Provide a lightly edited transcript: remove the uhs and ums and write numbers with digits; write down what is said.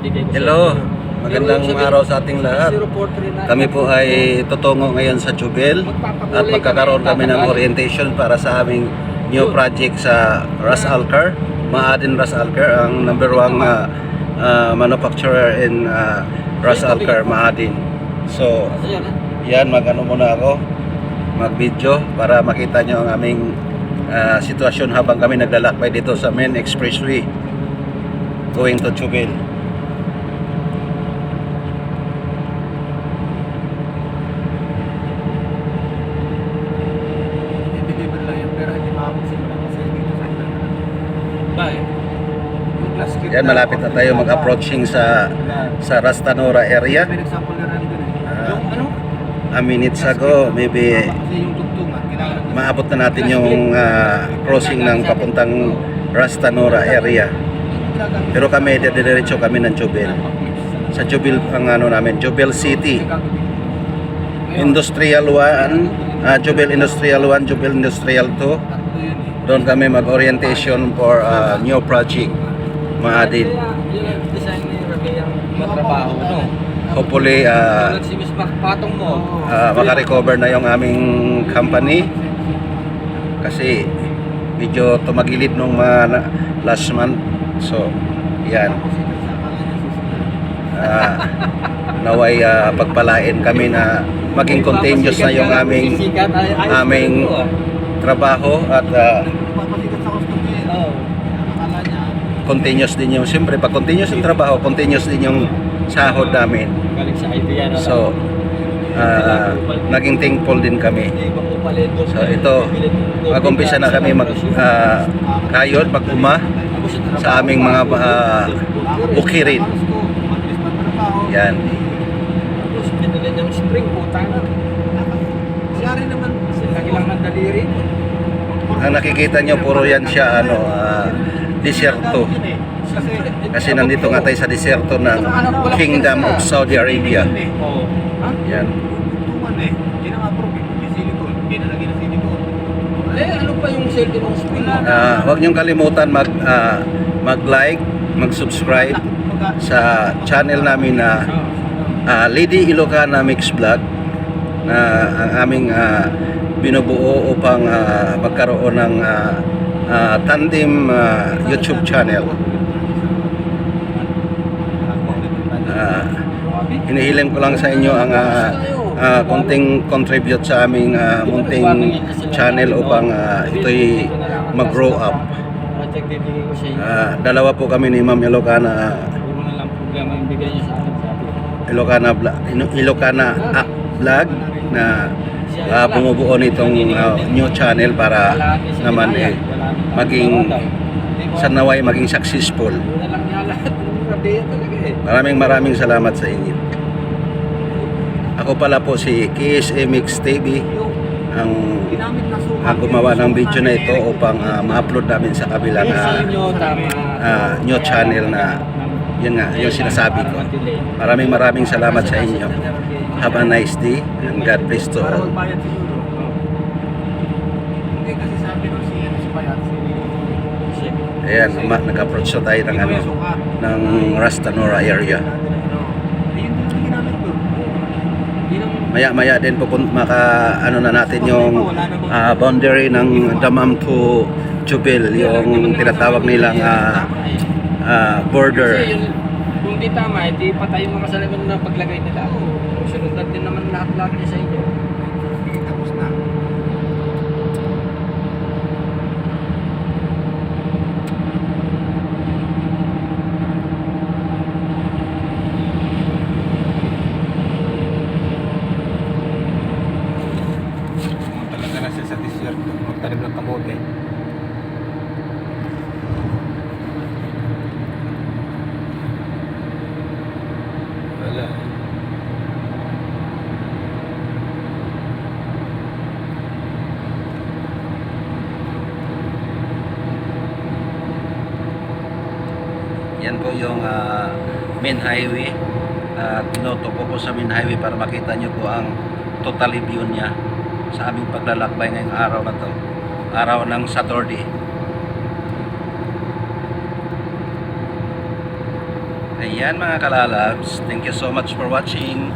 Hello, magandang araw sa ating lahat. Kami po ay tutungo ngayon sa Jubel at magkakaroon kami ng orientation para sa aming new project sa Ras Al Khair. Ma'aden Ras Al Khair, ang number 1 manufacturer in Ras Al Khair, Ma'aden. So, yan, mag-ano muna ako, mag-video para makita nyo ang aming sitwasyon habang kami naglalakbay dito sa main expressway going to Jubel. Yan, malapit na tayo mag-approaching sa Ras Tanura area. A minutes ago, maybe maabot na natin yung crossing ng papuntang Ras Tanura area. Pero kami, diretso kami ng Jubel. Sa Jubel, ang ano namin, Jubel City. Industrial 1, Jubel Industrial 1, Jubel Industrial 2. Doon kami mag-orientation for new project. Ma'aden. Hopefully makarecover na yung aming company kasi medyo tumagilid nung last month. So yan, naway pagpalain kami na maging continuous na yung aming trabaho at continuous din yung, siyempre pag continuous yung trabaho, continuous din yung sahod namin. So naging thankful din kami. So ito, mag-umpisa na kami kayod, mag-uma sa aming mga bukirin. Yan. Ang nakikita nyo, puro yan siya disyerto. Kasi nandito nga tayo sa disyerto ng Kingdom of Saudi Arabia. Yan. Ano pa yung selfie ng spring? Huwag niyong kalimutan mag-like, mag-subscribe sa channel namin na Lady Ilocana Mix Vlog, na ang aming binubuo upang magkaroon ng tandem YouTube channel. Hinihiling ko lang sa inyo ang konting contribute sa aming munting channel upang ito'y mag-grow up. Dalawa po kami ni Ma'am Ilocana Vlog na bumubuo nitong new channel para naman sanaway maging successful. Maraming salamat sa inyo. Ako pala po si KSMX TV, ang gumawa ng video na ito upang ma-upload namin sa kabilang new channel na yun nga, yung sinasabi ko. Maraming salamat sa inyo. Have a nice day and God bless to all. Ayan, nag-approach na tayo ng Ras Tanura area. Maya din po ano na natin yung boundary ng Dammam to Jubel, yung tinatawag nilang border. Kung di tama, hindi patay yung mga salamin na paglagay nila. Sunod din naman lahat niya sa inyo. Tapos na. Talaga na siya sa desert. Magtanim ng kamote. Wala. Yan po yung main highway. Tinutuko po sa main highway para makita nyo po ang total view niya sa aming paglalakbay ngayong araw na to, araw ng Saturday. Ayan mga kalalabs, thank you so much for watching.